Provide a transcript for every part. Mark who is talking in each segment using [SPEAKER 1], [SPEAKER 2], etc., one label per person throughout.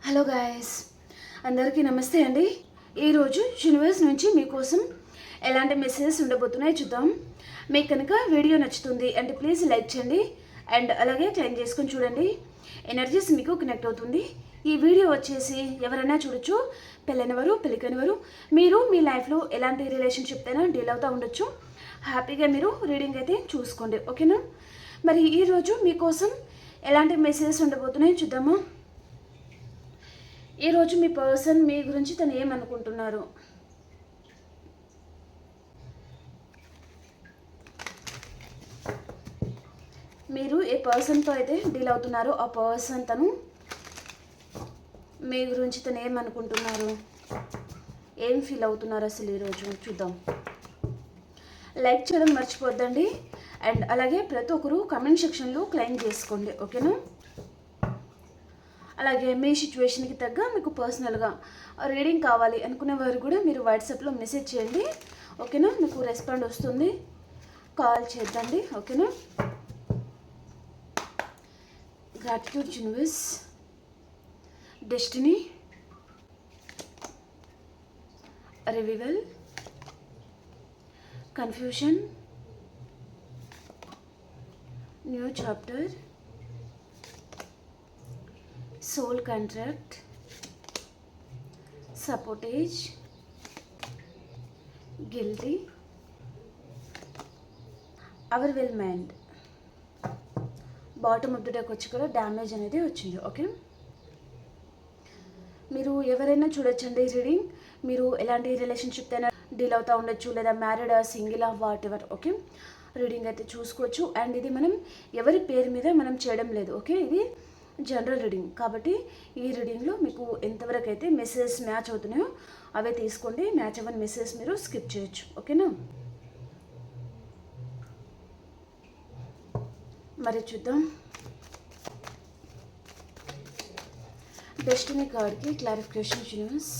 [SPEAKER 1] Hello guys, అందరికీ నమస్తే అండి. ఈరోజు యూనివర్స్ నుంచి మీకోసం ఎలాంటి మెసేజెస్ ఉండబోతున్నాయో చూద్దాం. మీకు కనుక వీడియో నచ్చుతుంది అంటే ప్లీజ్ లైక్ చేయండి అండ్ అలాగే క్లైమ్ చేసుకొని చూడండి. ఎనర్జీస్ మీకు కనెక్ట్ అవుతుంది. ఈ వీడియో వచ్చేసి ఎవరైనా చూడొచ్చు, పెళ్ళైనవారు పెళ్ళికైనవారు, మీరు మీ లైఫ్లో ఎలాంటి రిలేషన్షిప్ అయినా డీల్ అవుతూ ఉండొచ్చు. హ్యాపీగా మీరు రీడింగ్ అయితే చూసుకోండి, ఓకేనా? మరి ఈరోజు మీకోసం ఎలాంటి మెసేజెస్ ఉండబోతున్నాయో చూద్దామా. ఈరోజు మీ పర్సన్ మీ గురించి తను ఏమనుకుంటున్నారు, మీరు ఏ పర్సన్తో అయితే డీల్ అవుతున్నారో ఆ పర్సన్ తను మీ గురించి తను ఏమనుకుంటున్నారు, ఏం ఫీల్ అవుతున్నారు అసలు ఈరోజు చూద్దాం. లైక్ చేయడం మర్చిపోద్దండి అండ్ అలాగే ప్రతి ఒక్కరు కమెంట్ సెక్షన్లో క్లెయిమ్ చేసుకోండి, ఓకేనా? అలాగే మీ సిచ్యువేషన్కి తగ్గ మీకు పర్సనల్గా రీడింగ్ కావాలి అనుకునే వారు కూడా మీరు వాట్సాప్లో మెసేజ్ చేయండి, ఓకేనా? మీకు రెస్పాండ్ వస్తుంది, కాల్ చేద్దండి, ఓకేనా? Gratitude universe, destiny, revival, confusion, new chapter, soul contract, sabotage, guilty, overwhelmed. Bottom of the deck వచ్చి కూడా డ్యామేజ్ అనేది వచ్చింది, ఓకే? మీరు ఎవరైనా చూడొచ్చండి రీడింగ్. మీరు ఎలాంటి రిలేషన్షిప్ అయినా డీల్ అవుతూ ఉండొచ్చు, లేదా married single what ever, okay? Reading అయితే చూసుకోవచ్చు. అండ్ ఇది మనం ఎవరి పేరు మీద మనం చేయడం లేదు, ఓకే? ఇది జనరల్ రీడింగ్ కాబట్టి ఈ రీడింగ్లో మీకు ఎంతవరకు అయితే మెసేజెస్ మ్యాచ్ అవుతున్నాయో అవే తీసుకోండి. మ్యాచ్ అవ్వని మెసేజ్ మీరు స్కిప్ చేయొచ్చు, ఓకేనా? మరి చూద్దాం. డెస్టినీ కార్డ్కి clarification universe.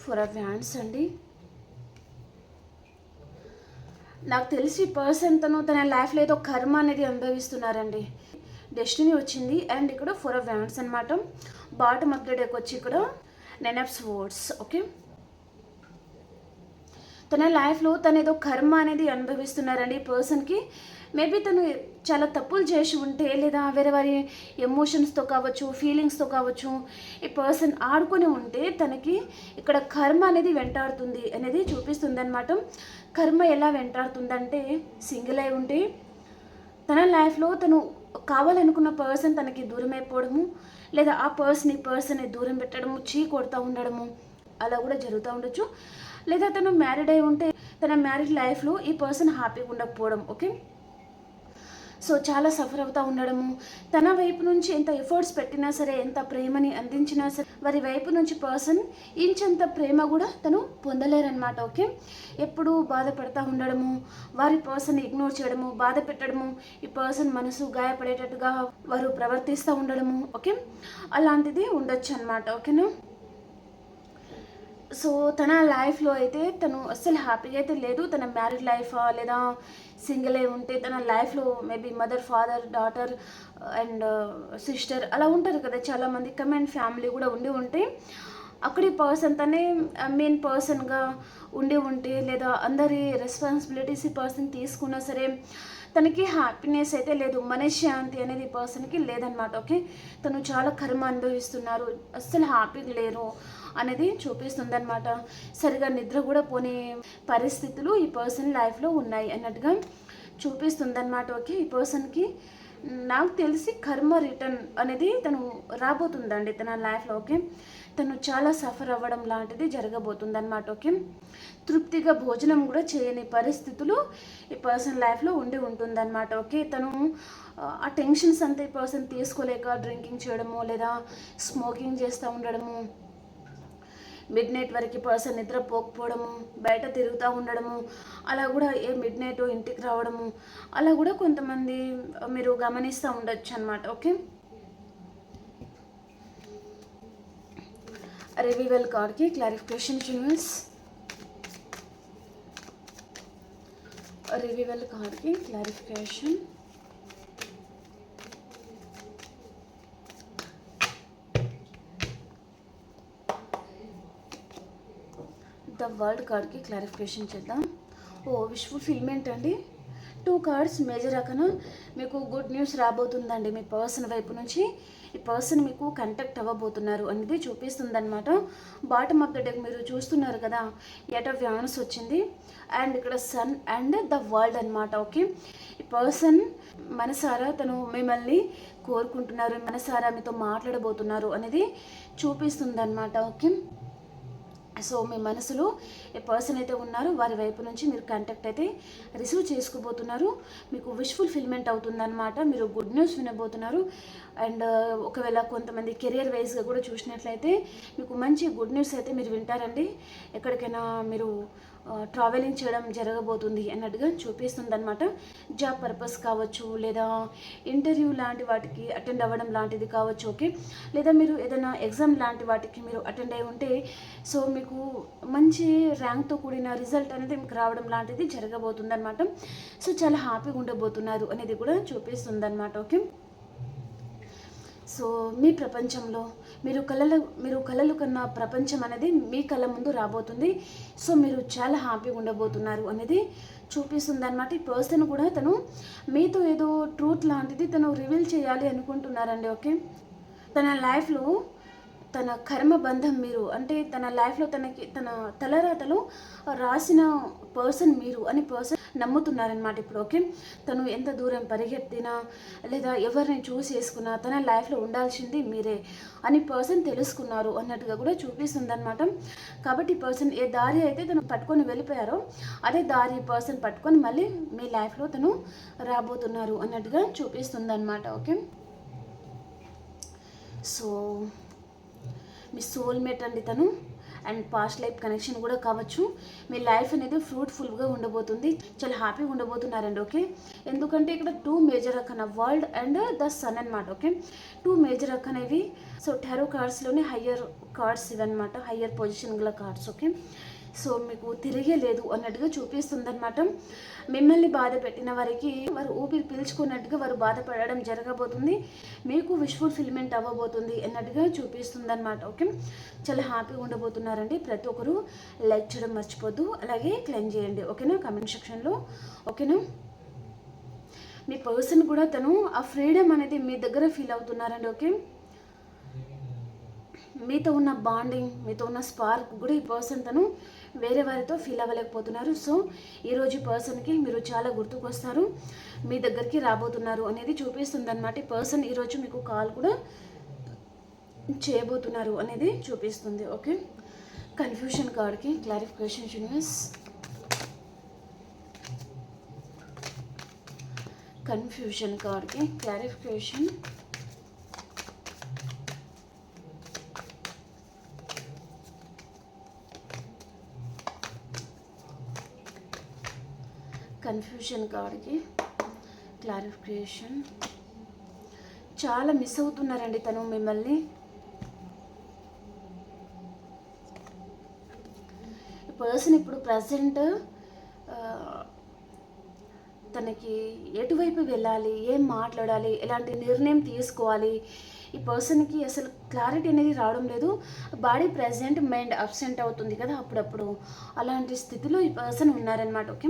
[SPEAKER 1] For of hands అండి. నాకు తెలిసి పర్సన్ తన లైఫ్లో ఏదో కర్మ అనేది అనుభవిస్తున్నారండి. డెస్టినీ వచ్చింది అండ్ ఇక్కడ ఫోర్ ఆఫ్ హ్యాండ్స్ అనమాట. బాటమ్ ఆఫ్ ద డెక్ వచ్చి ఇక్కడ 9 ఆఫ్ స్వర్డ్స్, ఓకే? తన లైఫ్లో తను ఏదో కర్మ అనేది అనుభవిస్తున్నారండి. పర్సన్కి మేబీ తను చాలా తప్పులు చేసి ఉంటే, లేదా వేరే వారి ఎమోషన్స్తో కావచ్చు, ఫీలింగ్స్తో కావచ్చు, ఈ పర్సన్ ఆడుకొని ఉంటే తనకి ఇక్కడ కర్మ అనేది వెంటాడుతుంది అనేది చూపిస్తుంది అనమాట. కర్మ ఎలా వెంటాడుతుందంటే, సింగిల్ అయి ఉంటే తన లైఫ్లో తను కావాలనుకున్న పర్సన్ తనకి దూరం అయిపోవడము, లేదా ఆ పర్సన్ని దూరం పెట్టడము, కొడుతూ ఉండడము అలా కూడా జరుగుతూ ఉండొచ్చు. లేదా తను మ్యారీడ్ అయి ఉంటే తన మ్యారీడ్ లైఫ్లో ఈ పర్సన్ హ్యాపీగా ఉండకపోవడం, ఓకే? సో చాలా సఫర్ అవుతూ ఉండడము. తన వైపు నుంచి ఎంత ఎఫర్ట్స్ పెట్టినా సరే, ఎంత ప్రేమని అందించినా సరే, వారి వైపు నుంచి పర్సన్ ఇంచంత ప్రేమ కూడా తను పొందలేరనమాట, ఓకే? ఎప్పుడు బాధపడతా ఉండడము, వారి పర్సన్ ఇగ్నోర్ చేయడము, బాధ పెట్టడము, ఈ పర్సన్ మనసు గాయపడేటట్టుగా వారు ప్రవర్తిస్తూ ఉండడము, ఓకే? అలాంటిది ఉండొచ్చు అనమాట, ఓకేనా? సో తన లైఫ్లో అయితే తను అస్సలు హ్యాపీగా అయితే లేదు. తన మ్యారీడ్ లైఫ్ లేదా సింగిల్ అయి ఉంటే తన లైఫ్లో maybe mother, father, daughter and sister అలా ఉంటారు కదా చాలామంది. కమెంట్ ఫ్యామిలీ కూడా ఉండి ఉంటే అక్కడి పర్సన్ తనే మెయిన్ పర్సన్గా ఉండి ఉంటే, లేదా అందరి రెస్పాన్సిబిలిటీస్ ఈ పర్సన్ తీసుకున్నా సరే తనకి హ్యాపీనెస్ అయితే లేదు, మనశ్శాంతి అనేది పర్సన్కి లేదనమాట, ఓకే? తను చాలా కర్మ అనుభవిస్తున్నారు, అస్సలు హ్యాపీగా లేరు అనేది చూపిస్తుందన్నమాట. సరిగా నిద్ర కూడా పోనే పరిస్థితులు ఈ పర్సన్ లైఫ్లో ఉన్నాయి అన్నట్టుగా చూపిస్తుందన్నమాట, ఓకే? ఈ పర్సన్కి నాకు తెలిసి కర్మ రిటర్న్ అనేది తను రాబోతుందండి తన లైఫ్లో, ఓకే? తను చాలా సఫర్ అవ్వడం లాంటిది జరగబోతుందన్నమాట, ఓకే? తృప్తిగా భోజనం కూడా చేయని పరిస్థితులు ఈ పర్సన్ లైఫ్లో ఉంటుందన్నమాట, ఓకే? తను ఆ టెన్షన్స్ అంతా ఈ పర్సన్ తీసుకోలేక డ్రింకింగ్ చేయడము, లేదా స్మోకింగ్ చేస్తూ ఉండడము, మిడ్ నైట్ వరకు పర్సన్ నిద్రపోకపోవడము, బయట తిరుగుతూ ఉండడము, అలా కూడా ఏ మిడ్ నైట్ ఇంటికి రావడము అలా కూడా కొంతమంది మీరు గమనిస్తూ ఉండొచ్చు అనమాట, ఓకే? రివివల్ కార్డ్కి క్లారిఫికేషన్ యూనివర్స్. రివివల్ కార్డ్కి క్లారిఫికేషన్. ద వరల్డ్ కార్డ్కి క్లారిఫికేషన్ చేద్దాం. విష్ ఫుల్ఫిల్మెంట్ అండి. 2 కార్డ్స్ మేజర్ అకన మీకు గుడ్ న్యూస్ రాబోతుందండి. మీ పర్సన్ వైపు నుంచి ఈ పర్సన్ మీకు కంటాక్ట్ అవ్వబోతున్నారు అనేది చూపిస్తుంది అనమాట. బాటమ్ ఆఫ్ ద డెక్ మీరు చూస్తున్నారు కదా, ఎట్ ఆఫ్ వ్యాన్స్ వచ్చింది అండ్ ఇక్కడ సన్ అండ్ ద వరల్డ్ అనమాట. ఓకే, ఈ పర్సన్ మనసారా తను మిమ్మల్ని కోరుకుంటున్నారు, మనసారా మీతో మాట్లాడబోతున్నారు అనేది చూపిస్తుంది అనమాట. ఓకే, సో మీ మనసులో ఏ పర్సన్ అయితే ఉన్నారో వారి వైపు నుంచి మీరు కాంటాక్ట్ అయితే రిసీవ్ చేసుకోబోతున్నారు. మీకు విష్ ఫుల్ఫిల్మెంట్ అవుతుందన్నమాట. మీరు గుడ్ న్యూస్ వినబోతున్నారు. అండ్ ఒకవేళ కొంతమంది కెరియర్ వైజ్గా కూడా చూసినట్లయితే మీకు మంచి గుడ్ న్యూస్ అయితే మీరు వింటారండి. ఎక్కడికైనా మీరు ట్రావెలింగ్ చేయడం జరగబోతుంది అన్నట్టుగా చూపిస్తుంది అనమాట. జాబ్ పర్పస్ కావచ్చు, లేదా ఇంటర్వ్యూ లాంటి వాటికి అటెండ్ అవ్వడం లాంటిది కావచ్చు. ఓకే, లేదా మీరు ఏదైనా ఎగ్జామ్ లాంటి వాటికి మీరు అటెండ్ అయి ఉంటే సో మీకు మంచి ర్యాంక్తో కూడిన రిజల్ట్ అనేది మీకు రావడం లాంటిది జరగబోతుంది అనమాట. సో చాలా హ్యాపీగా ఉండబోతున్నారు అనేది కూడా చూపిస్తుంది అనమాట. ఓకే, సో మీ ప్రపంచంలో మీరు కలలు కన్నా ప్రపంచం అనేది మీ కళ్ళ ముందు రాబోతుంది. సో మీరు చాలా హ్యాపీగా ఉండబోతున్నారు అనేది చూపిస్తుంది అనమాట. ఈ పర్సన్ కూడా తను మీతో ఏదో ట్రూత్ లాంటిది తను రివీల్ చేయాలి అనుకుంటున్నారండి. ఓకే, తన లైఫ్లో తన కర్మ బంధం మీరు, అంటే తన లైఫ్లో తన తలరాతలో రాసిన పర్సన్ మీరు అని పర్సన్ నమ్ముతున్నారనమాట ఇప్పుడు. ఓకే, తను ఎంత దూరం పరిగెత్తినా లేదా ఎవరిని చూస్ చేసుకున్నా తన లైఫ్లో ఉండాల్సింది మీరే అని పర్సన్ తెలుసుకున్నారు అన్నట్టుగా కూడా చూపిస్తుంది అనమాట. కాబట్టి పర్సన్ ఏ దారి అయితే తను పట్టుకొని వెళ్ళిపోయారో అదే దారి పర్సన్ పట్టుకొని మళ్ళీ మీ లైఫ్లో తను రాబోతున్నారు అన్నట్టుగా చూపిస్తుంది అనమాట. ఓకే, సో మీ సోల్మేట్ అండి తను, అండ్ పాస్ట్ లైఫ్ కనెక్షన్ కూడా కావచ్చు. మీ లైఫ్ అనేది ఫ్రూట్ఫుల్గా ఉండబోతుంది, చాలా హ్యాపీగా ఉండబోతున్నారండి. ఓకే, ఎందుకంటే ఇక్కడ 2 major arcana world and the sun అనమాట. ఓకే, 2 మేజర్ అక్కనేవి. సో టారో కార్డ్స్లోనే హయ్యర్ కార్డ్స్ ఇవన్నమాట, హయ్యర్ పొజిషన్ గల కార్డ్స్. ఓకే, సో మీకు తిరిగే లేదు అన్నట్టుగా చూపిస్తుంది అనమాట. మిమ్మల్ని బాధ పెట్టిన వారికి వారు ఊపిరి పీల్చుకున్నట్టుగా వారు బాధపడడం జరగబోతుంది. మీకు విష్ ఫుల్ఫిల్మెంట్ అవ్వబోతుంది అన్నట్టుగా చూపిస్తుంది అనమాట. ఓకే, చాలా హ్యాపీగా ఉండబోతున్నారండి. ప్రతి ఒక్కరు లైక్ చేయడం మర్చిపోద్దు, అలాగే క్లైమ్ చేయండి. ఓకేనా, కామెంట్ సెక్షన్లో. ఓకేనా, మీ పర్సన్ కూడా తను ఆ ఫ్రీడమ్ అనేది మీ దగ్గర ఫీల్ అవుతున్నారండి. ఓకే, మీతో ఉన్న బాండింగ్, మీతో ఉన్న స్పార్క్ కూడా ఈ పర్సన్ తను వేరే వారితో ఫీల్ అవ్వలేకపోతున్నారు. సో ఈరోజు పర్సన్కి మీరు చాలా గుర్తుకొస్తారు, మీ దగ్గరికి రాబోతున్నారు అనేది చూపిస్తుంది అనమాట. ఈ పర్సన్ ఈరోజు మీకు కాల్ కూడా చేయబోతున్నారు అనేది చూపిస్తుంది. ఓకే, కన్ఫ్యూషన్ కార్డ్కి క్లారిఫికేషన్ యూనివర్స్. కన్ఫ్యూషన్ కార్డ్కి క్లారిఫికేషన్. కన్ఫ్యూషన్ కార్డ్కి క్లారిఫికేషన్. చాలా మిస్ అవుతున్నారండి తను మిమ్మల్ని. పర్సన్ ఇప్పుడు ప్రజెంట్ తనకి ఎటువైపు వెళ్ళాలి, ఏం మాట్లాడాలి, ఎలాంటి నిర్ణయం తీసుకోవాలి, ఈ పర్సన్కి అసలు క్లారిటీ అనేది రావడం లేదు. బాడీ ప్రెజెంట్, మైండ్ అబ్సెంట్ అవుతుంది కదా అప్పుడప్పుడు, అలాంటి స్థితిలో ఈ పర్సన్ ఉన్నారనమాట. ఓకే,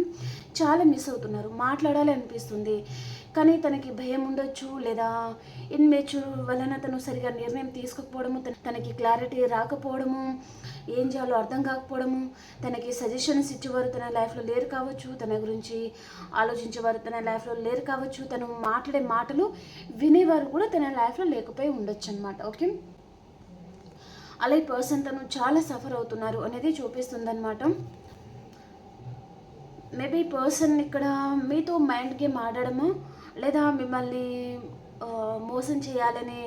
[SPEAKER 1] చాలా మిస్ అవుతున్నారు, మాట్లాడాలి అనిపిస్తుంది కానీ తనకి భయం ఉండొచ్చు, లేదా ఇన్మెచ్యూర్ వలన తను సరిగా నిర్ణయం తీసుకోకపోవడము, తనకి క్లారిటీ రాకపోవడము, ఏం చేయాలో అర్థం కాకపోవడము, తనకి సజెషన్స్ ఇచ్చేవారు తన లైఫ్లో లేరు కావచ్చు, తన గురించి ఆలోచించేవారు తన లైఫ్లో లేరు కావచ్చు, తను మాట్లాడే మాటలు వినేవారు కూడా తన లైఫ్లో లేకపోయి ఉండొచ్చు అనమాట. ఓకే, అలా ఈ పర్సన్ తను చాలా సఫర్ అవుతున్నారు అనేది చూపిస్తుంది అనమాట. మేబీ పర్సన్ ఇక్కడ మీతో మైండ్ గేమ్ ఆడడమా, లేదా మిమ్మల్ని మోసం చేయాలనే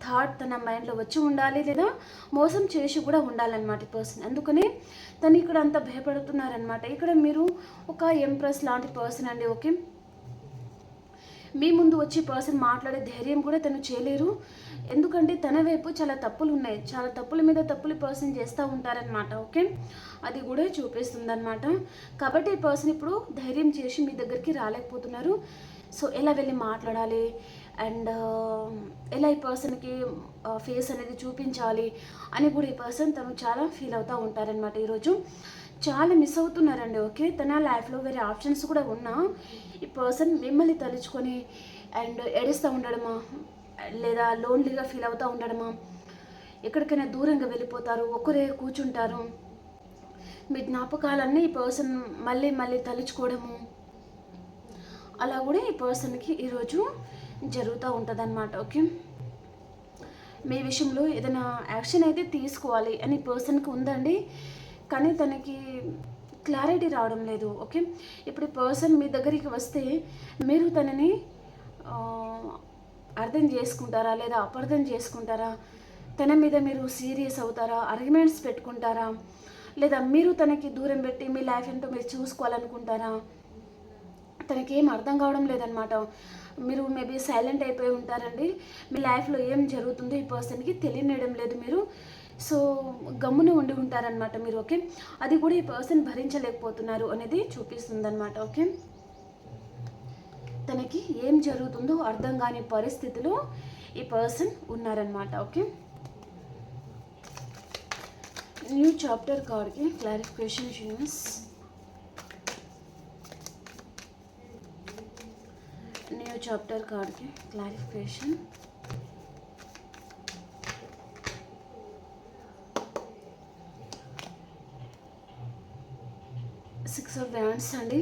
[SPEAKER 1] థాట్ తన మైండ్లో వచ్చి ఉండాలి, లేదా మోసం చేసి కూడా ఉండాలన్నమాట పర్సన్. అందుకనే తను ఇక్కడ అంత భయపడుతున్నారనమాట. ఇక్కడ మీరు ఒక ఎంప్రెస్ లాంటి పర్సన్ అండి. ఓకే, మీ ముందు వచ్చి పర్సన్ మాట్లాడే ధైర్యం కూడా తను చేయలేరు. ఎందుకంటే తన వైపు చాలా తప్పులు ఉన్నాయి, చాలా తప్పుల మీద తప్పులు పర్సన్ చేస్తూ ఉంటారనమాట. ఓకే, అది కూడా చూపిస్తుంది అనమాట. కాబట్టి ఈ పర్సన్ ఇప్పుడు ధైర్యం చేసి మీ దగ్గరికి రాలేకపోతున్నారు. సో ఎలా వెళ్ళి మాట్లాడాలి అండ్ ఎలా ఈ పర్సన్కి ఫేస్ అనేది చూపించాలి అని కూడా ఈ పర్సన్ తను చాలా ఫీల్ అవుతూ ఉంటారనమాట. ఈరోజు చాలా మిస్ అవుతున్నారండి. ఓకే, తన లైఫ్లో వేరే ఆప్షన్స్ కూడా ఉన్నా ఈ పర్సన్ మిమ్మల్ని తలుచుకొని అండ్ ఏడుస్తూ ఉండడమా, లేదా లోన్లీగా ఫీల్ అవుతూ ఉండడమా, ఎక్కడికైనా దూరంగా వెళ్ళిపోతారు, ఒక్కరే కూర్చుంటారు. మీ జ్ఞాపకాలన్నీ ఈ పర్సన్ మళ్ళీ మళ్ళీ తలుచుకోవడము, అలా కూడా ఈ పర్సన్కి ఈరోజు జరుగుతూ ఉంటుంది అన్నమాట. ఓకే, మీ విషయంలో ఏదైనా యాక్షన్ అయితే తీసుకోవాలి అని పర్సన్కి ఉందండి, కానీ తనకి క్లారిటీ రావడం లేదు. ఓకే, ఇప్పుడు పర్సన్ మీ దగ్గరికి వస్తే మీరు తనని అర్థం చేసుకుంటారా లేదా అపార్థం చేసుకుంటారా, తన మీద మీరు సీరియస్ అవుతారా, ఆర్గ్యుమెంట్స్ పెట్టుకుంటారా, లేదా మీరు తనకి దూరం పెట్టి మీ లైఫ్ ఏంటో మీరు చూసుకోవాలనుకుంటారా, తనకి ఏం అర్థం కావడం లేదనమాట. మీరు మేబీ సైలెంట్ అయిపోయి ఉంటారండి. మీ లైఫ్లో ఏం జరుగుతుందో ఈ పర్సన్కి తెలియనియడం లేదు మీరు. సో గమ్మున ఉండి ఉంటారనమాట మీరు. ఓకే, అది కూడా ఈ పర్సన్ భరించలేకపోతున్నారు అనేది చూపిస్తుంది అనమాట. ఓకే, తనకి ఏం జరుగుతుందో అర్థం కాని పరిస్థితిలో ఈ పర్సన్ ఉన్నారనమాట. ఓకే, న్యూ చాప్టర్ కార్డ్కి క్లారిఫికేషన్ యూనివర్స్. న్యూ చాప్టర్ కార్డ్కి క్లారిఫికేషన్. సిక్స్ ఆఫ్ వ్యాండ్స్ అండి.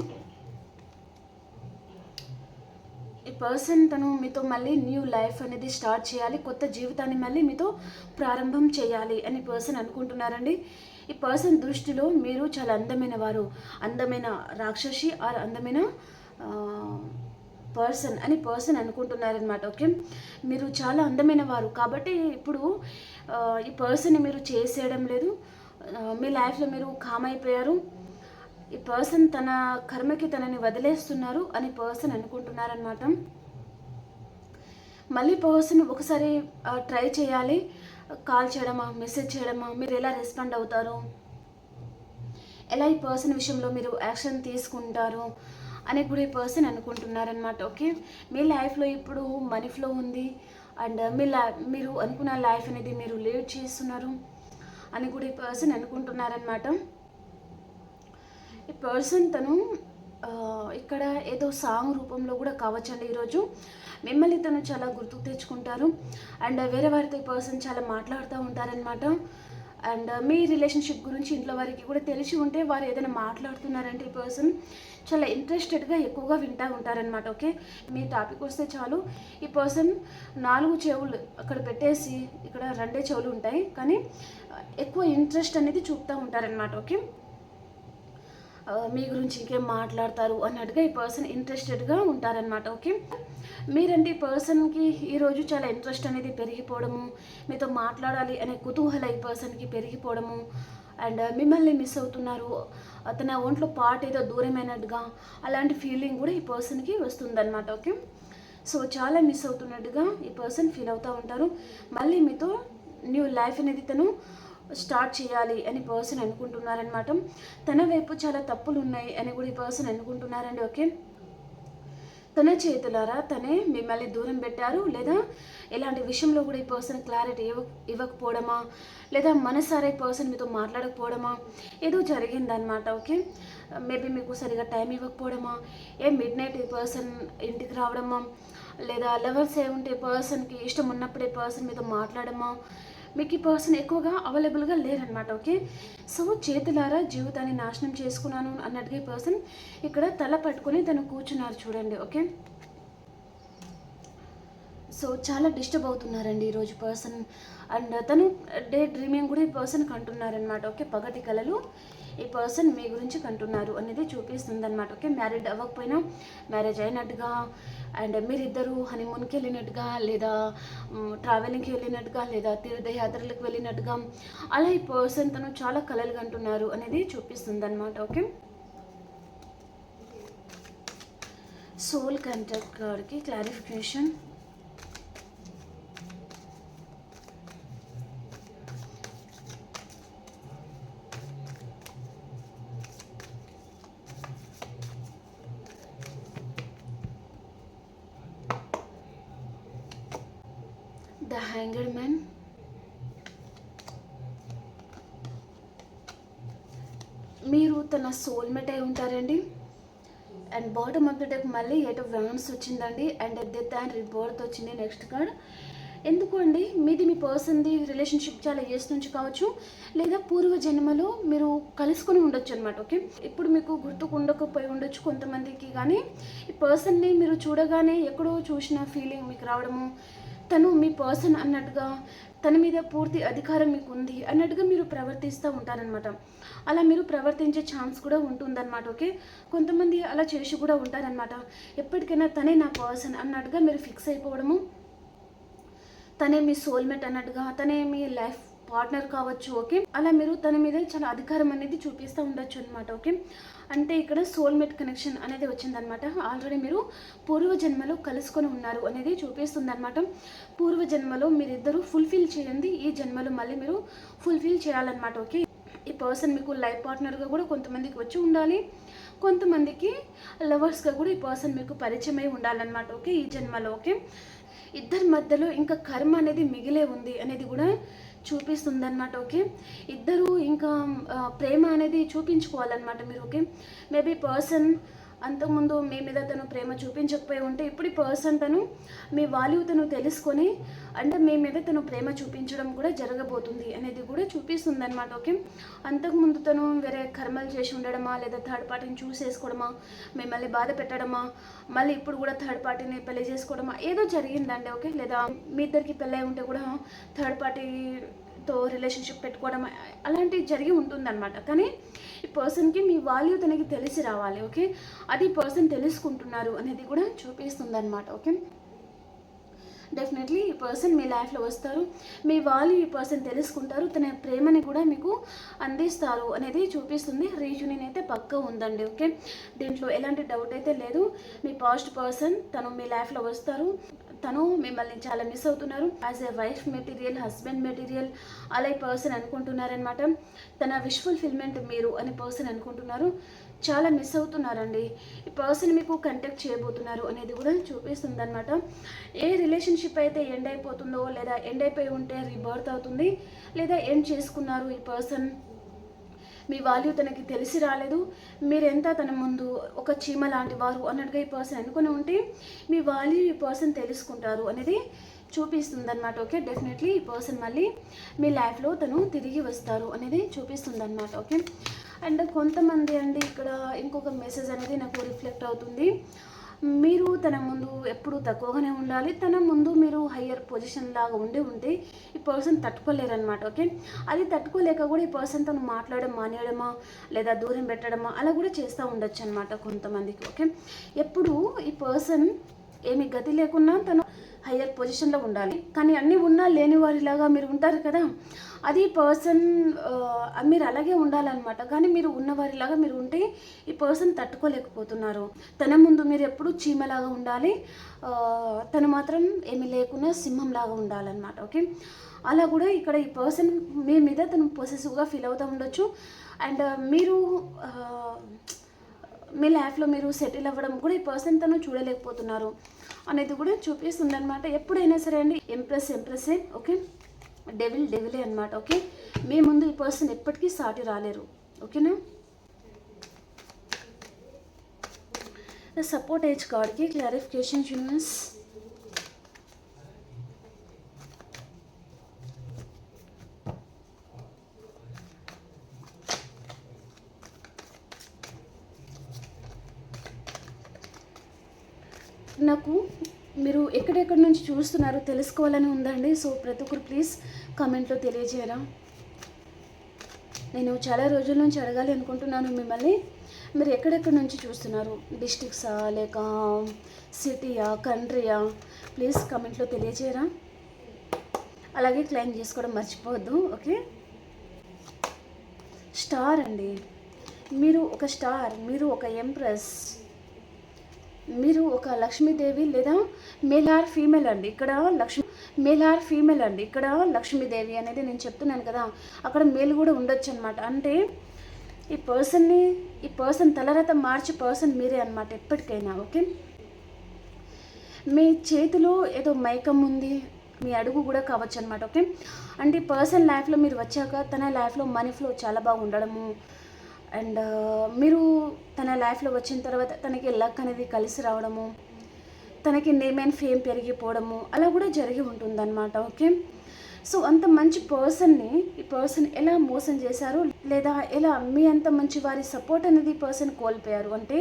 [SPEAKER 1] ఈ పర్సన్ తను మీతో మళ్ళీ న్యూ లైఫ్ అనేది స్టార్ట్ చేయాలి, కొత్త జీవితాన్ని మళ్ళీ మీతో ప్రారంభం చేయాలి అని పర్సన్ అనుకుంటున్నారండి. ఈ పర్సన్ దృష్టిలో మీరు చాలా అందమైన వారు, అందమైన రాక్షసి ఆర్ అందమైన పర్సన్ అని పర్సన్ అనుకుంటున్నారనమాట. ఓకే, మీరు చాలా అందమైన వారు కాబట్టి ఇప్పుడు ఈ పర్సన్ని మీరు చేసేయడం లేదు, మీ లైఫ్లో మీరు కామ్ అయిపోయారు. ఈ పర్సన్ తన కర్మకి తనని వదిలేస్తున్నారు అని పర్సన్ అనుకుంటున్నారనమాట. మళ్ళీ పర్సన్ ఒకసారి ట్రై చేయాలి, కాల్ చేయడమా, మెసేజ్ చేయడమా, మీరు ఎలా రెస్పాండ్ అవుతారు, ఎలా ఈ పర్సన్ విషయంలో మీరు యాక్షన్ తీసుకుంటారు అని కూడా ఈ పర్సన్ అనుకుంటున్నారనమాట. ఓకే, మీ లైఫ్లో ఇప్పుడు మనీ ఫ్లో ఉంది అండ్ మీరు అనుకున్న లైఫ్ అనేది మీరు లీడ్ చేస్తున్నారు అని కూడా ఈ పర్సన్ అనుకుంటున్నారనమాట. ఈ పర్సన్ తను ఇక్కడ ఏదో సాంగ్ రూపంలో కూడా కావచ్చండి. ఈరోజు మిమ్మల్ని తను చాలా గుర్తుకు తెచ్చుకుంటారు అండ్ వేరే వారితో ఈ పర్సన్ చాలా మాట్లాడుతూ ఉంటారనమాట. అండ్ మీ రిలేషన్షిప్ గురించి ఇంట్లో వారికి కూడా తెలిసి ఉంటే వారు ఏదైనా మాట్లాడుతున్నారంటే ఈ పర్సన్ చాలా ఇంట్రెస్టెడ్గా ఎక్కువగా వింటూ ఉంటారనమాట. ఓకే, మీ టాపిక్ వస్తే చాలు ఈ పర్సన్ 4 చెవులు అక్కడ పెట్టేసి ఇక్కడ 2 చెవులు ఉంటాయి, కానీ ఎక్కువ ఇంట్రెస్ట్ అనేది చూపుతూ ఉంటారనమాట. ఓకే, మీ గురించి ఇంకేం మాట్లాడతారు అన్నట్టుగా ఈ పర్సన్ ఇంట్రెస్టెడ్గా ఉంటారనమాట. ఓకే, మీరంటే ఈ పర్సన్కి ఈరోజు చాలా ఇంట్రెస్ట్ అనేది పెరిగిపోవడము, మీతో మాట్లాడాలి అనే కుతూహల ఈ పర్సన్కి పెరిగిపోవడము అండ్ మిమ్మల్ని మిస్ అవుతున్నారు, తన ఒంట్లో పార్ట్ ఏదో దూరమైనట్టుగా అలాంటి ఫీలింగ్ కూడా ఈ పర్సన్కి వస్తుందన్నమాట. ఓకే, సో చాలా మిస్ అవుతున్నట్టుగా ఈ పర్సన్ ఫీల్ అవుతూ ఉంటారు. మళ్ళీ మీతో న్యూ లైఫ్ అనేది తను స్టార్ట్ చేయాలి అని పర్సన్ అనుకుంటున్నారనమాట. తన వైపు చాలా తప్పులు ఉన్నాయి అని కూడా ఈ పర్సన్ అనుకుంటున్నారండి. ఓకే, తన చేతులారా తనే మిమ్మల్ని దూరం పెట్టారు, లేదా ఇలాంటి విషయంలో కూడా ఈ పర్సన్ క్లారిటీ ఇవ్వకపోవడమా, లేదా మనసారా ఈ పర్సన్ మీతో మాట్లాడకపోవడమా, ఏదో జరిగిందనమాట. ఓకే, మేబీ మీకు సరిగా టైం ఇవ్వకపోవడమా, మిడ్ నైట్ ఈ పర్సన్ ఇంటికి రావడమా, లేదా లవర్స్ ఉంటే పర్సన్కి ఇష్టం ఉన్నప్పుడే పర్సన్ మీతో మాట్లాడమా, మీకు ఈ పర్సన్ ఎక్కువగా అవైలబుల్గా లేరనమాట. ఓకే, సో చేతులారా జీవితాన్ని నాశనం చేసుకున్నాను అన్నట్టుగా ఈ పర్సన్ ఇక్కడ తల పట్టుకొని తను కూర్చున్నారు చూడండి. ఓకే, సో చాలా డిస్టర్బ్ అవుతున్నారండి ఈరోజు పర్సన్ అండ్ తను డే డ్రీమింగ్ కూడా ఈ పర్సన్ కంటున్నారనమాట. ఓకే, పగటి కలలు ఈ పర్సన్ మీ గురించి కంటున్నారు అనేది చూపిస్తుంది అనమాట. ఓకే, మ్యారీడ్ అవ్వకపోయినా మ్యారేజ్ అయినట్టుగా అండ్ మీరిద్దరూ హనీమూన్కి వెళ్ళినట్టుగా, లేదా ట్రావెలింగ్కి వెళ్ళినట్టుగా, లేదా తీర్థయాత్రలకు వెళ్ళినట్టుగా అలా ఈ పర్సన్ తను చాలా కలలు కంటున్నారు అనేది చూపిస్తుంది అనమాట. ఓకే, సోల్ కాంటాక్ట్ కార్డ్కి క్లారిఫికేషన్. The hanged man. మీరు తన సోల్మేట్ అయి ఉంటారండి. And bottom of the deck మళ్ళీ 8 of Wands వచ్చిందండి. అండ్ డెత్ అండ్ రిబర్త్ వచ్చింది నెక్స్ట్ కార్డ్. ఎందుకు అండి, మీది మీ పర్సన్ది రిలేషన్షిప్ చాలా ఇయర్స్ నుంచి కావచ్చు, లేదా పూర్వ జన్మలో మీరు కలుసుకొని ఉండొచ్చు అనమాట. ఓకే, ఇప్పుడు మీకు గుర్తుకు ఉండకపోయి ఉండొచ్చు కొంతమందికి, కానీ ఈ పర్సన్ని మీరు చూడగానే ఎక్కడో చూసిన ఫీలింగ్ మీకు రావడము, తను మీ పర్సన్ అన్నట్టుగా, తన మీద పూర్తి అధికారం మీకు ఉంది అన్నట్టుగా మీరు ప్రవర్తిస్తూ ఉంటారనమాట. అలా మీరు ప్రవర్తించే ఛాన్స్ కూడా ఉంటుందన్నమాట. ఓకే, కొంతమంది అలా చేసి కూడా ఉంటారనమాట. ఎప్పటికైనా తనే నా పర్సన్ అన్నట్టుగా మీరు ఫిక్స్ అయిపోవడము, తనే మీ సోల్మేట్ అన్నట్టుగా, తనే మీ లైఫ్ పార్ట్నర్ కావచ్చు. ఓకే, అలా మీరు తన మీద చాలా అధికారం అనేది చూపిస్తూ ఉండొచ్చు అనమాట. ఓకే, అంటే ఇక్కడ సోల్మేట్ కనెక్షన్ అనేది వచ్చిందనమాట. ఆల్రెడీ మీరు పూర్వజన్మలో కలుసుకొని ఉన్నారు అనేది చూపిస్తుంది అనమాట. పూర్వజన్మలో మీరిద్దరూ ఫుల్ఫిల్ చేయండి, ఈ జన్మలో మళ్ళీ మీరు ఫుల్ఫిల్ చేయాలన్నమాట. ఓకే, ఈ పర్సన్ మీకు లైఫ్ పార్ట్నర్గా కూడా కొంతమందికి వచ్చి ఉండాలి, కొంతమందికి లవర్స్గా కూడా ఈ పర్సన్ మీకు పరిచయం అయి ఉండాలన్నమాట. ఓకే, ఈ జన్మలో. ఓకే, ఇద్దరి మధ్యలో ఇంకా కర్మ అనేది మిగిలే ఉంది అనేది కూడా చూపిస్తుంది అనమాట. ఓకే, ఇద్దరు ఇంకా ప్రేమ అనేది చూపించుకోవాలన్నమాట మీరు. ఓకే, మేబీ పర్సన్ అంతకుముందు మీ మీద తను ప్రేమ చూపించకపోయి ఉంటే, ఇప్పుడు ఈ పర్సన్ తను మీ వాల్యూ తను తెలుసుకొని అంటే మీ మీద తను ప్రేమ చూపించడం కూడా జరగబోతుంది అనేది కూడా చూపిస్తుంది అనమాట. ఓకే, అంతకుముందు తను వేరే కర్మలు చేసి ఉండడమా, లేదా థర్డ్ పార్టీని చూసేసుకోవడమా, మిమ్మల్ని బాధ పెట్టడమా, మళ్ళీ ఇప్పుడు కూడా థర్డ్ పార్టీని పెళ్లి చేసుకోవడమా, ఏదో జరిగిందండి. ఓకే, లేదా మీ ఇద్దరికి పెళ్ళై ఉంటే కూడా థర్డ్ పార్టీతో రిలేషన్షిప్ పెట్టుకోవడం అలాంటివి జరిగి ఉంటుందన్నమాట. కానీ ఈ పర్సన్కి మీ వాల్యూ తనకి తెలిసి రావాలి. ఓకే, అది పర్సన్ తెలుసుకుంటున్నారు అనేది కూడా చూపిస్తుంది అనమాట. ఓకే, డెఫినెట్లీ ఈ పర్సన్ మీ లైఫ్లో వస్తారు, మీ వాల్యూ ఈ పర్సన్ తెలుసుకుంటారు, తన ప్రేమని కూడా మీకు అందిస్తారు అనేది చూపిస్తుంది. రీజనింగ్ అయితే పక్కా ఉందండి. ఓకే, దీంట్లో ఎలాంటి డౌట్ అయితే లేదు. మీ పాస్ట్ పర్సన్ తను మీ లైఫ్లో వస్తారు, తను మిమ్మల్ని చాలా మిస్ అవుతున్నారు. As a wife material, husband material అలా ఈ పర్సన్ అనుకుంటున్నారనమాట. తన విష్ ఫుల్ఫిల్మెంట్ మీరు అనే పర్సన్ అనుకుంటున్నారు, చాలా మిస్ అవుతున్నారండి. ఈ పర్సన్ మీకు కంటాక్ట్ చేయబోతున్నారు అనేది కూడా చూపిస్తుంది అనమాట. ఏ రిలేషన్షిప్ అయితే ఎండ్ అయిపోతుందో, లేదా ఎండ్ అయిపోయి ఉంటే రీబర్త్ అవుతుంది, లేదా ఎండ్ చేసుకున్నారు ఈ పర్సన్, మీ వాల్యూ తనకి తెలిసి రాలేదు, మీరెంత తన ముందు ఒక చీమ లాంటి వారు అన్నట్టుగా ఈ పర్సన్ అనుకుని ఉంటే మీ వాల్యూ ఈ పర్సన్ తెలుసుకుంటారు అనేది చూపిస్తుంది అనమాట. ఓకే, డెఫినెట్లీ ఈ పర్సన్ మళ్ళీ మీ లైఫ్లో తను తిరిగి వస్తారు అనేది చూపిస్తుంది అనమాట. ఓకే, అండ్ కొంతమంది అండి ఇక్కడ ఇంకొక మెసేజ్ అనేది నాకు రిఫ్లెక్ట్ అవుతుంది. మీరు తన ముందు ఎప్పుడు తక్కువగానే ఉండాలి, తన ముందు మీరు హయ్యర్ పొజిషన్ లాగా ఉంటే ఈ పర్సన్ తట్టుకోలేరనమాట. ఓకే, అది తట్టుకోలేక కూడా ఈ పర్సన్ తను మాట్లాడడం మానేయడమా, లేదా దూరం పెట్టడమా అలా కూడా చేస్తూ ఉండొచ్చు అనమాట కొంతమందికి. ఓకే, ఎప్పుడు ఈ పర్సన్ ఏమి గతి లేకున్నా తను హయ్యర్ పొజిషన్లో ఉండాలి, కానీ అన్నీ ఉన్నా లేని వారిలాగా మీరు ఉంటారు కదా, అది పర్సన్ మీరు అలాగే ఉండాలన్నమాట. కానీ మీరు ఉన్నవారిలాగా మీరు ఉంటే ఈ పర్సన్ తట్టుకోలేకపోతున్నారు. తన ముందు మీరు ఎప్పుడు చీమలాగా ఉండాలి, తను మాత్రం ఏమి లేకున్నా సింహంలాగా ఉండాలన్నమాట. ఓకే, అలా కూడా ఇక్కడ ఈ పర్సన్ మీ మీద తను పొసెసివ్గా ఫీల్ అవుతూ ఉండొచ్చు. అండ్ మీరు మీ లైఫ్లో మీరు సెటిల్ అవ్వడం కూడా ఈ పర్సన్ తను చూడలేకపోతున్నారు అనేది కూడా చూపిస్తుంది అనమాట. ఎప్పుడైనా సరే అండి ఎంప్రెస్సే. ఓకే, డెవిలే అనమాట. ఓకే, మీ ముందు ఈ పర్సన్ ఎప్పటికీ సాటి రాలేరు. ఓకేనా, సపోర్ట్ ఏజ్ కార్డ్కి క్లారిఫికేషన్ యూనివర్స్. నాకు మీరు ఎక్కడెక్కడి నుంచి చూస్తున్నారో తెలుసుకోవాలని ఉందండి. సో ప్రతి ఒక్కరు ప్లీజ్ కామెంట్లో తెలియజేయరా. నేను చాలా రోజుల నుంచి అడగాలి అనుకుంటున్నాను మిమ్మల్ని, మీరు ఎక్కడెక్కడి నుంచి చూస్తున్నారు, డిస్ట్రిక్ట్సా లేక సిటీయా కంట్రీయా, ప్లీజ్ కామెంట్లో తెలియజేయరా. అలాగే క్లెయిమ్ చేసుకోవడం మర్చిపోవద్దు. ఓకే, స్టార్ అండి, మీరు ఒక స్టార్, మీరు ఒక ఎంప్రెస్, మీరు ఒక లక్ష్మీదేవి లేదా మేల్ ఆర్ ఫీమేల్ అండి ఇక్కడ మేల్ ఆర్ ఫీమేల్ అండి ఇక్కడ లక్ష్మీదేవి అనేది నేను చెప్తున్నాను కదా, అక్కడ మేల్ కూడా ఉండొచ్చు అనమాట. అంటే ఈ పర్సన్ తలరాత మార్చి పర్సన్ మీరే అనమాట ఎప్పటికైనా. ఓకే, మీ చేతిలో ఏదో మైకం ఉంది, మీ అడుగు కూడా కావచ్చు అనమాట. ఓకే, అంటే పర్సన్ లైఫ్లో మీరు వచ్చాక తన లైఫ్లో మనీ ఫ్లో చాలా బాగా ఉండడము, అండ్ మీరు తన లైఫ్లో వచ్చిన తర్వాత తనకి లక్ అనేది కలిసి రావడము, తనకి నేమ్ అండ్ ఫేమ్ పెరిగిపోవడము అలా కూడా జరిగి ఉంటుందన్నమాట. ఓకే, సో అంత మంచి పర్సన్ని ఈ పర్సన్ ఎలా మోసం చేశారు, లేదా ఎలా మీ అంత మంచి వారి సపోర్ట్ అనేది పర్సన్ కోల్పోయారు అంటే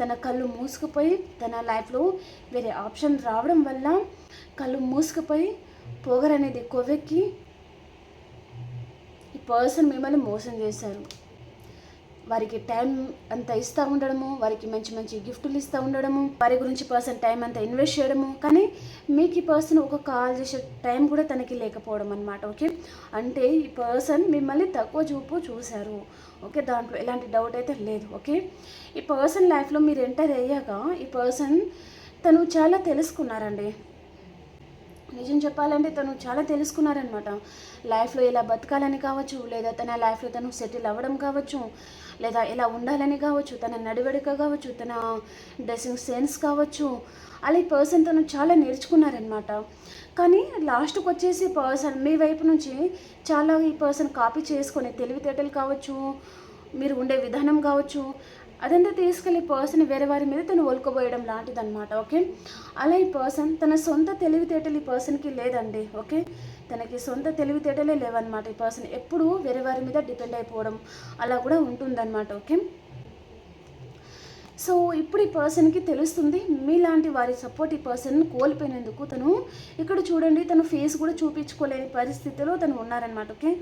[SPEAKER 1] తన కళ్ళు మూసుకుపోయి తన లైఫ్లో వేరే ఆప్షన్ రావడం వల్ల కళ్ళు మూసుకుపోయి పొగరనేది కొవ్వెక్కి ఈ పర్సన్ మిమ్మల్ని మోసం చేశారు. వారికి టైం అంతా ఇస్తూ ఉండడము, వారికి మంచి మంచి గిఫ్టులు ఇస్తూ ఉండడము, వారి గురించి పర్సన్ టైం అంతా ఇన్వెస్ట్ చేయడము, కానీ మీకు ఈ పర్సన్ ఒక కాల్ చేసే టైం కూడా తనకి లేకపోవడం అనమాట. ఓకే, అంటే ఈ పర్సన్ మిమ్మల్ని తక్కువ చూపు చూశారు. ఓకే, దాంట్లో ఎలాంటి డౌట్ అయితే లేదు. ఓకే, ఈ పర్సన్ లైఫ్లో మీరు ఎంటర్ అయ్యాక ఈ పర్సన్ తను చాలా తెలుసుకున్నారండి. నిజం చెప్పాలంటే తను చాలా తెలుసుకున్నారనమాట. లైఫ్లో ఎలా బతకాలని కావచ్చు, లేదా తన లైఫ్లో తను సెటిల్ అవ్వడం కావచ్చు, లేదా ఎలా ఉండాలని కావచ్చు, తన నడివడిక కావచ్చు, తన డ్రెస్సింగ్ సెన్స్ కావచ్చు, అలా ఈ పర్సన్ తను చాలా నేర్చుకున్నారనమాట. కానీ లాస్ట్కి వచ్చేసి పర్సన్ మీ వైపు నుంచి చాలా ఈ పర్సన్ కాపీ చేసుకొని తెలివితేటలు కావచ్చు, మీరు ఉండే విధానం కావచ్చు, అదంతా తీసుకెళ్ళి పర్సన్ వేరే వారి మీద తను ఒలుకోబోయడం లాంటిదన్నమాట. ఓకే, అలా ఈ పర్సన్ తన సొంత తెలివితేటలు ఈ పర్సన్కి లేదండి. ఓకే, తనకి సొంత తెలివితేటలే లేవన్నమాట. ఈ పర్సన్ ఎప్పుడూ వేరే వారి మీద డిపెండ్ అయిపోవడం అలా కూడా ఉంటుందన్నమాట. ఓకే, సో ఇప్పుడు ఈ పర్సన్కి తెలుస్తుంది మీలాంటి వారి సపోర్ట్ ఈ పర్సన్ కోల్పోయినందుకు తను ఇక్కడ చూడండి తను ఫేస్ కూడా చూపించుకోలేని పరిస్థితిలో తను ఉన్నారనమాట. ఓకే,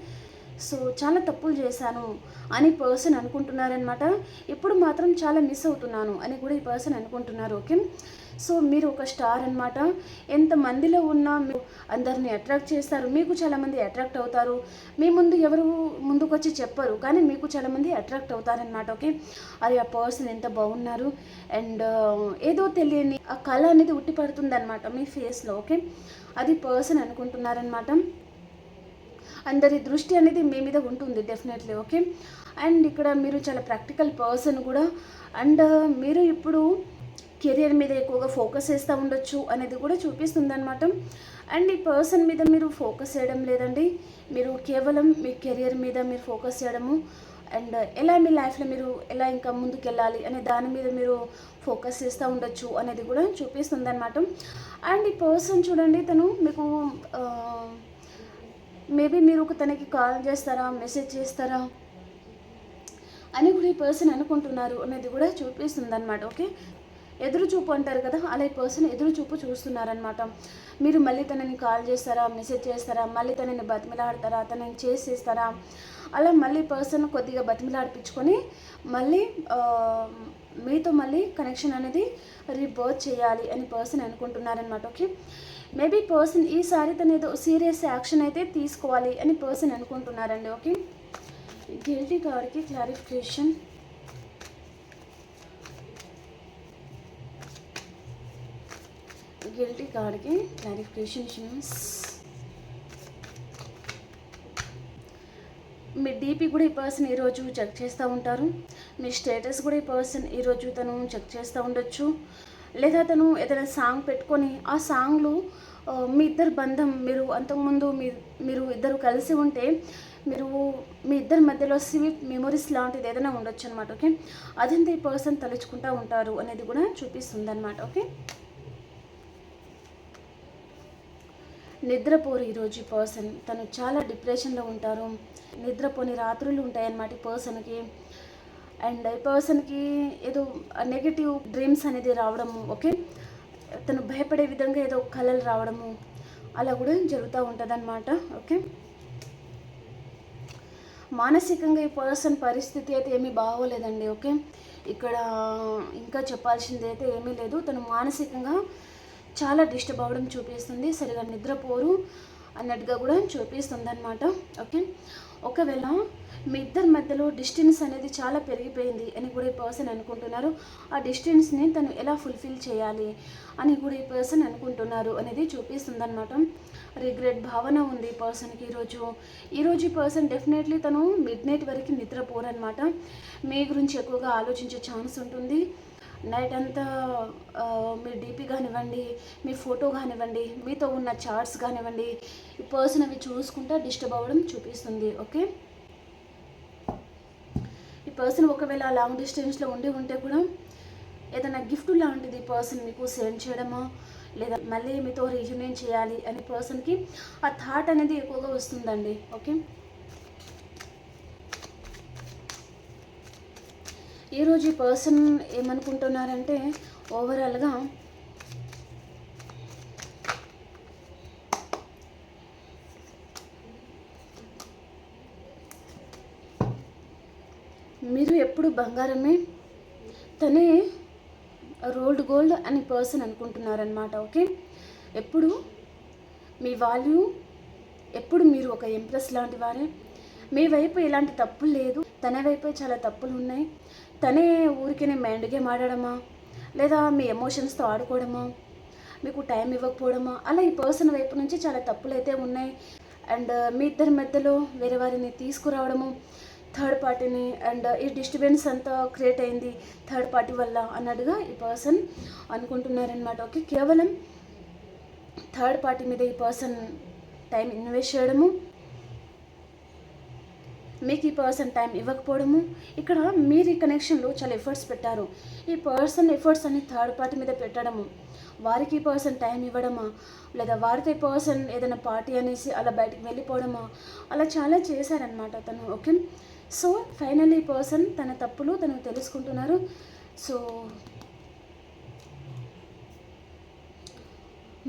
[SPEAKER 1] సో చాలా తప్పులు చేశాను అని పర్సన్ అనుకుంటున్నారనమాట. ఇప్పుడు మాత్రం చాలా మిస్ అవుతున్నాను అని కూడా ఈ పర్సన్ అనుకుంటున్నారు. ఓకే, సో మీరు ఒక స్టార్ అనమాట. ఎంతమందిలో ఉన్నా మీరు అందరినీ అట్రాక్ట్ చేస్తారు, మీకు చాలామంది అట్రాక్ట్ అవుతారు. మీ ముందు ఎవరు ముందుకు వచ్చి చెప్పరు, కానీ మీకు చాలామంది అట్రాక్ట్ అవుతారనమాట. ఓకే, అది ఆ పర్సన్ ఎంత బాగున్నారు అండ్ ఏదో తెలియని ఆ కళ అనేది ఉట్టిపడుతుంది అనమాట మీ ఫేస్లో. ఓకే, అది పర్సన్ అనుకుంటున్నారనమాట. అందరి దృష్టి అనేది మీ మీద ఉంటుంది డెఫినెట్లీ. ఓకే, అండ్ ఇక్కడ మీరు చాలా ప్రాక్టికల్ పర్సన్ కూడా, అండ్ మీరు ఇప్పుడు కెరియర్ మీద ఎక్కువగా ఫోకస్ చేస్తూ ఉండొచ్చు అనేది కూడా చూపిస్తుంది అనమాట. అండ్ ఈ పర్సన్ మీద మీరు ఫోకస్ చేయడం లేదండి, మీరు కేవలం మీ కెరియర్ మీద మీరు ఫోకస్ చేయడము, అండ్ ఎలా మీ లైఫ్లో మీరు ఎలా ఇంకా ముందుకు వెళ్ళాలి అనే దాని మీద మీరు ఫోకస్ చేస్తూ ఉండొచ్చు అనేది కూడా చూపిస్తుంది అనమాట. అండ్ ఈ పర్సన్ చూడండి తను మీకు మేబీ మీరు తనకి కాల్ చేస్తారా, మెసేజ్ చేస్తారా అని కూడా ఈ పర్సన్ అనుకుంటున్నారు అనేది కూడా చూపిస్తుంది అనమాట. ఓకే, ఎదురు చూపు అంటారు కదా, అలా ఈ పర్సన్ ఎదురు చూపు చూస్తున్నారనమాట. మీరు మళ్ళీ తనని కాల్ చేస్తారా, మెసేజ్ చేస్తారా, మళ్ళీ తనని బతిమిలాడతారా, తనని చేసేస్తారా, అలా మళ్ళీ పర్సన్ కొద్దిగా బతిమిలాడిపించుకొని మళ్ళీ మీతో మళ్ళీ కనెక్షన్ అనేది రీబర్త్ చేయాలి అని పర్సన్ అనుకుంటున్నారనమాట. ఓకే, మేబీ పర్సన్ ఈసారి తను ఏదో సీరియస్ యాక్షన్ అయితే తీసుకోవాలి అని పర్సన్ అనుకుంటున్నారండి. ఓకే, గిల్టీ కార్డ్కి క్లారిఫికేషన్. గిల్టీ కార్డ్కి క్లారిఫికేషన్. మీ డీపీ కూడా ఈ పర్సన్ ఈరోజు చెక్ చేస్తూ ఉంటారు, మీ స్టేటస్ కూడా ఈ పర్సన్ ఈరోజు తను చెక్ చేస్తూ ఉండొచ్చు, లేదా తను ఏదైనా సాంగ్ పెట్టుకొని ఆ సాంగ్లు మీ ఇద్దరు బంధం మీరు అంతకుముందు మీరు ఇద్దరు కలిసి ఉంటే మీ ఇద్దరి మధ్యలో స్వీట్ మెమొరీస్ లాంటిది ఏదైనా ఉండొచ్చు అనమాట. ఓకే, అదంతా ఈ పర్సన్ తలుచుకుంటూ ఉంటారు అనేది కూడా చూపిస్తుంది అనమాట. ఓకే, నిద్రపోరు ఈరోజు ఈ పర్సన్, తను చాలా డిప్రెషన్లో ఉంటారు, నిద్రపోని రాత్రులు ఉంటాయన్నమాట ఈ పర్సన్కి. అండ్ ఈ పర్సన్కి ఏదో నెగిటివ్ డ్రీమ్స్ అనేది రావడము. ఓకే, తను భయపడే విధంగా ఏదో కళలు రావడము అలా కూడా జరుగుతూ ఉంటుంది అనమాట. ఓకే, మానసికంగా ఈ పర్సన్ పరిస్థితి అయితే ఏమీ బాగోలేదండి. ఓకే, ఇక్కడ ఇంకా చెప్పాల్సింది అయితే ఏమీ లేదు. తను మానసికంగా చాలా డిస్టర్బ్ అవ్వడం చూపిస్తుంది, సరిగా నిద్రపోరు, అన్నట్టుగా కూడా చూపిస్తుంది అనమాట. ఓకే, ఒకవేళ మీ ఇద్దరి మధ్యలో డిస్టెన్స్ అనేది చాలా పెరిగిపోయింది అని కూడా ఈ పర్సన్ అనుకుంటున్నారు. ఆ డిస్టెన్స్ని తను ఎలా ఫుల్ఫిల్ చేయాలి అని కూడా ఈ పర్సన్ అనుకుంటున్నారు అనేది చూపిస్తుంది అనమాట. రిగ్రెట్ భావన ఉంది ఈ పర్సన్కి ఈరోజు ఈ పర్సన్ డెఫినెట్లీ తను మిడ్ నైట్ వరకు నిద్రపోరనమాట. మీ గురించి ఎక్కువగా ఆలోచించే ఛాన్స్ ఉంటుంది. నైట్ అంతా మీ డీపీ కానివ్వండి, మీ ఫోటో కానివ్వండి, మీతో ఉన్న చార్ట్స్ కానివ్వండి, ఈ పర్సన్ అవి చూసుకుంటా డిస్టర్బ్ అవ్వడం చూపిస్తుంది. ఓకే, ఈ పర్సన్ ఒకవేళ లాంగ్ డిస్టెన్స్లో ఉంటే కూడా ఏదైనా గిఫ్ట్ లాంటిది పర్సన్ మీకు సెండ్ చేయడమో లేదా మళ్ళీ మీతో రీయూనియన్ చేయాలి అనే పర్సన్కి ఆ థాట్ అనేది ఎక్కువగా వస్తుందండి. ఓకే, ఈరోజు ఈ పర్సన్ ఏమనుకుంటున్నారంటే ఓవరాల్గా మీరు ఎప్పుడు బంగారమే, తనే రోల్డ్ గోల్డ్ అని పర్సన్ అనుకుంటున్నారనమాట. ఓకే, ఎప్పుడు మీ వాల్యూ, ఎప్పుడు మీరు ఒక ఎంప్రెస్ లాంటి వారే. మీ వైపు ఎలాంటి తప్పులు లేదు, తన వైపు చాలా తప్పులు ఉన్నాయి. తనే ఊరికే మైండ్ గేమ్ ఆడడమా, లేదా మీ ఎమోషన్స్తో ఆడుకోవడమా, మీకు టైం ఇవ్వకపోవడమా, అలా ఈ పర్సన్ వైపు నుంచి చాలా తప్పులు అయితే ఉన్నాయి. అండ్ మీ ఇద్దరి మధ్యలో వేరే వారిని తీసుకురావడము, థర్డ్ పార్టీని, అండ్ ఈ డిస్టర్బెన్స్ అంతా క్రియేట్ అయింది థర్డ్ పార్టీ వల్ల అన్నట్టుగా ఈ పర్సన్ అనుకుంటున్నారనమాట. ఓకే, కేవలం థర్డ్ పార్టీ మీద ఈ పర్సన్ టైం ఇన్వెస్ట్ చేయడము, మీకు ఈ పర్సన్ టైం ఇవ్వకపోవడము. ఇక్కడ మీరు ఈ కనెక్షన్లో చాలా ఎఫర్ట్స్ పెట్టారు. ఈ పర్సన్ ఎఫర్ట్స్ అని థర్డ్ పార్టీ మీద పెట్టడము, వారికి ఈ పర్సన్ టైం ఇవ్వడమా, లేదా వారితో ఈ పర్సన్ ఏదైనా పార్టీ అనేసి అలా బయటికి వెళ్ళిపోవడమా, అలా చాలా చేశారనమాట తను. ఓకే, సో ఫైనల్లీ ఈ పర్సన్ తన తప్పులు తను తెలుసుకుంటున్నారు. సో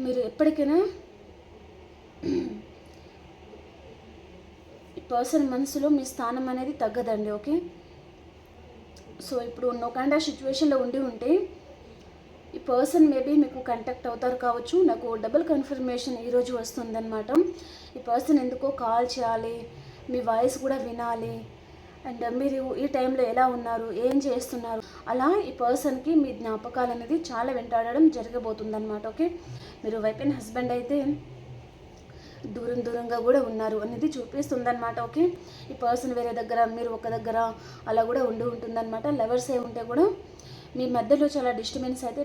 [SPEAKER 1] మీరు ఎప్పటికైనా పర్సన్ మనసులో మీ స్థానం అనేది తగ్గదండి. ఓకే, సో ఇప్పుడు నో కైండ్ ఆఫ్ సిచ్యువేషన్లో ఉంటే ఈ పర్సన్ మేబీ మీకు కాంటాక్ట్ అవుతారు కావచ్చు. నాకు డబుల్ కన్ఫర్మేషన్ ఈరోజు వస్తుందన్నమాట. ఈ పర్సన్ ఎందుకో కాల్ చేయాలి, మీ వాయిస్ కూడా వినాలి, అండ్ మీరు ఈ టైంలో ఎలా ఉన్నారు, ఏం చేస్తున్నారు, అలా ఈ పర్సన్కి మీ జ్ఞాపకాలు అనేది చాలా వెంటాడడం జరగబోతుందన్నమాట. ఓకే, మీరు వైఫ్ అండ్ హస్బెండ్ అయితే దూరంగా కూడా ఉన్నారు అనేది చూపిస్తుందన్నమాట. ఓకే, ఈ పర్సన్ వేరే దగ్గర, మీరు ఒక దగ్గర అలా కూడా ఉంటుందన్నమాట. లవర్స్ ఏ ఉంటే కూడా మీ మధ్యలో చాలా డిస్టర్బెన్స్ అయితే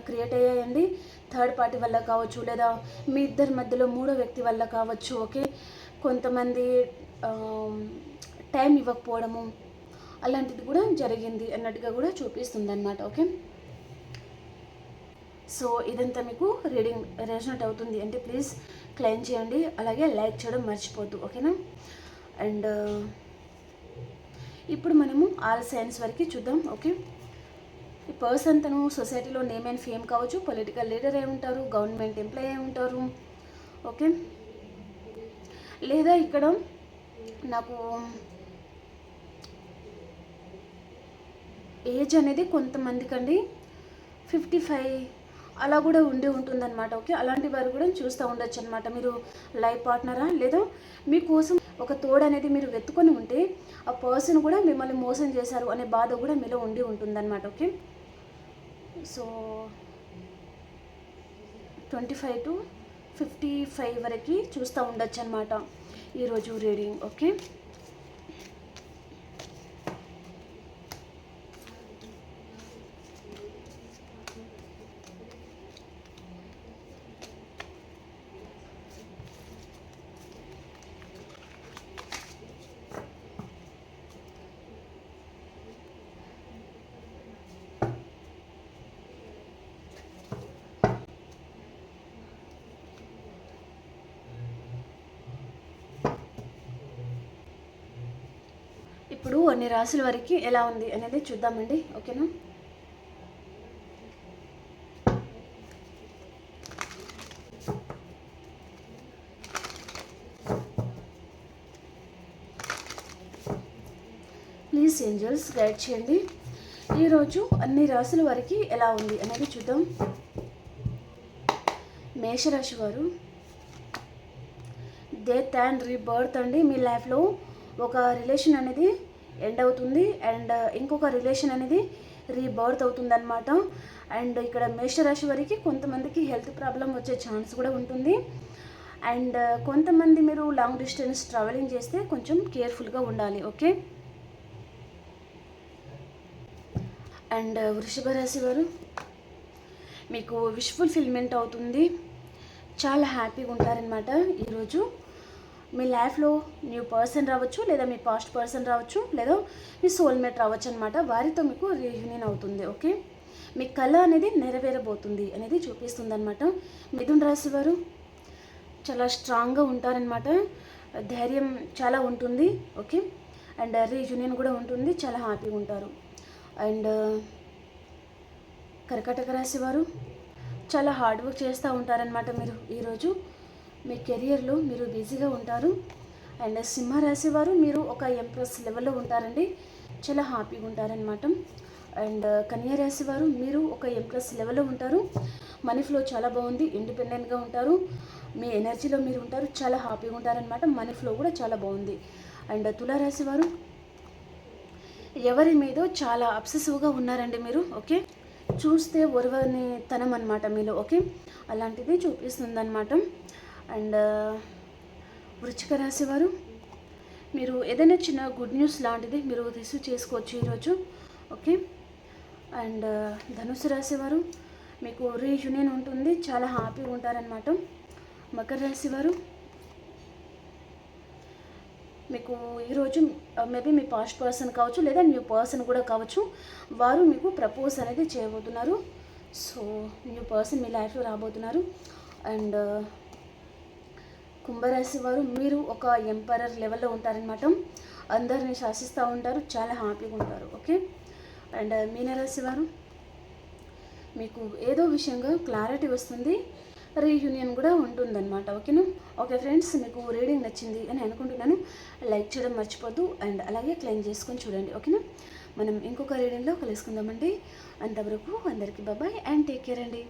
[SPEAKER 1] క్రియేట్ అయ్యాయండి. థర్డ్ పార్టీ వల్ల కావచ్చు, లేదా మీ ఇద్దరి మధ్యలో మూడో వ్యక్తి వల్ల కావచ్చు. ఓకే, కొంతమంది టైం ఇవ్వకపోవడము అలాంటిది కూడా జరిగింది అన్నట్టుగా కూడా చూపిస్తుంది అన్నమాట. ఓకే, సో ఇదంతా మీకు రీడింగ్ రెజొనేట్ అవుతుంది అంటే ప్లీజ్ క్లెయిమ్ చేయండి, అలాగే లైక్ చేయడం మర్చిపోద్దు. ఓకేనా, అండ్ ఇప్పుడు మనము ఆల్ సైన్స్ వరకు చూద్దాం. ఓకే, ఈ పర్సన్ తను సొసైటీలో నేమ్ అండ్ ఫేమ్ కావచ్చు, పొలిటికల్ లీడర్ అయి ఉంటారు, గవర్నమెంట్ ఎంప్లాయీ అయి ఉంటారు. ఓకే, లేదా ఇక్కడ నాకు ఏజ్ అనేది కొంతమందికండి 55 అలా కూడా ఉంటుందన్నమాట. ఓకే, అలాంటి వారు కూడా చూస్తూ ఉండొచ్చు అనమాట. మీరు లైఫ్ పార్ట్నరా, లేదా మీకోసం ఒక తోడు అనేది మీరు వెతుకొని ఉంటే ఆ పర్సన్ కూడా మిమ్మల్ని మోసం చేశారు అనే బాధ కూడా మీలో ఉంటుందన్నమాట. ఓకే, సో 25 to 55 వరకు చూస్తూ ఉండొచ్చు అనమాట ఈరోజు రీడింగ్. ఓకే, ఇప్పుడు అన్ని రాశుల వరకు ఎలా ఉంది అనేది చూద్దామండి. ఓకేనా, ప్లీజ్ ఏంజల్స్ గైడ్ చేయండి. ఈరోజు అన్ని రాశుల వరకు ఎలా ఉంది అనేది చూద్దాం. మేషరాశి వారు డెత్ అండ్ రీబర్త్ అండి. మీ లైఫ్లో ఒక రిలేషన్ అనేది ఎండ్ అవుతుంది అండ్ ఇంకొక రిలేషన్ అనేది రీబర్త్ అవుతుంది అనమాట. అండ్ ఇక్కడ మేషరాశి వారికి కొంతమందికి హెల్త్ ప్రాబ్లం వచ్చే ఛాన్స్ కూడా ఉంటుంది. అండ్ కొంతమంది మీరు లాంగ్ డిస్టెన్స్ ట్రావెలింగ్ చేస్తే కొంచెం కేర్ఫుల్గా ఉండాలి. ఓకే. అండ్ వృషభ రాశి వారు మీకు విష్ ఫుల్ఫిల్మెంట్ అవుతుంది, చాలా హ్యాపీగా ఉంటారనమాట. ఈరోజు మీ లైఫ్లో న్యూ పర్సన్ రావచ్చు, లేదా మీ పాస్ట్ పర్సన్ రావచ్చు, లేదా మీ సోల్మేట్ రావచ్చు అనమాట. వారితో మీకు రీయూనియన్ అవుతుంది. ఓకే. మీ కళ అనేది నెరవేరబోతుంది అనేది చూపిస్తుంది అనమాట. మిథున రాశి వారు చాలా స్ట్రాంగ్గా ఉంటారనమాట, ధైర్యం చాలా ఉంటుంది. ఓకే. అండ్ రీయూనియన్ కూడా ఉంటుంది, చాలా హ్యాపీగా ఉంటారు. అండ్ కర్కాటక రాశి వారు చాలా హార్డ్ వర్క్ చేస్తూ ఉంటారనమాట. మీరు ఈరోజు మీ కెరియర్లో మీరు బిజీగా ఉంటారు. అండ్ సింహరాశి వారు మీరు ఒక ఎంప్రెస్ లెవెల్లో ఉంటారండి, చాలా హ్యాపీగా ఉంటారనమాట. అండ్ కన్యా రాశి వారు మీరు ఒక ఎంప్రెస్ లెవెల్లో ఉంటారు, మనీ ఫ్లో చాలా బాగుంది, ఇండిపెండెంట్గా ఉంటారు, మీ ఎనర్జీలో మీరు ఉంటారు, చాలా హ్యాపీగా ఉంటారనమాట. మనీ ఫ్లో కూడా చాలా బాగుంది. అండ్ తులారాశి వారు ఎవరి మీదో చాలా అబ్సెసివ్గా ఉన్నారండి మీరు. ఓకే. చూస్తే ఒరవని తనం అనమాట మీలో. ఓకే. అలాంటిది చూపిస్తుంది అనమాట. అండ్ వృశ్చిక రాశి వారు మీరు ఏదైనా చిన్న గుడ్ న్యూస్ లాంటిది మీరు రిసీవ్ చేసుకోవచ్చు ఈరోజు. ఓకే. అండ్ ధనుసు రాశి వారు మీకు రీయూనియన్ ఉంటుంది, చాలా హ్యాపీగా ఉంటారనమాట. మకర రాశి వారు మీకు ఈరోజు మేబీ మీ పాస్ట్ పర్సన్ కావచ్చు, లేదా న్యూ పర్సన్ కూడా కావచ్చు, వారు మీకు ప్రపోజ్ అనేది చేయబోతున్నారు. సో న్యూ పర్సన్ మీ లైఫ్లో రాబోతున్నారు. అండ్ కుంభరాశి వారు మీరు ఒక ఎంపరర్ లెవెల్లో ఉంటారనమాట, అందరిని శాసిస్తూ ఉంటారు, చాలా హ్యాపీగా ఉంటారు. ఓకే. అండ్ మీనరాశి వారు మీకు ఏదో విషయంగా క్లారిటీ వస్తుంది, రీయూనియన్ కూడా ఉంటుందన్నమాట. ఓకేనా. ఓకే ఫ్రెండ్స్, మీకు రీడింగ్ నచ్చింది అని అనుకుంటున్నాను. లైక్ చేయడం మర్చిపోద్దు అండ్ అలాగే క్లెయిమ్ చేసుకొని చూడండి. ఓకేనా. మనం ఇంకొక రీడింగ్లో కలుసుకుందామండి. అంతవరకు అందరికీ బాయ్ అండ్ టేక్ కేర్ అండి.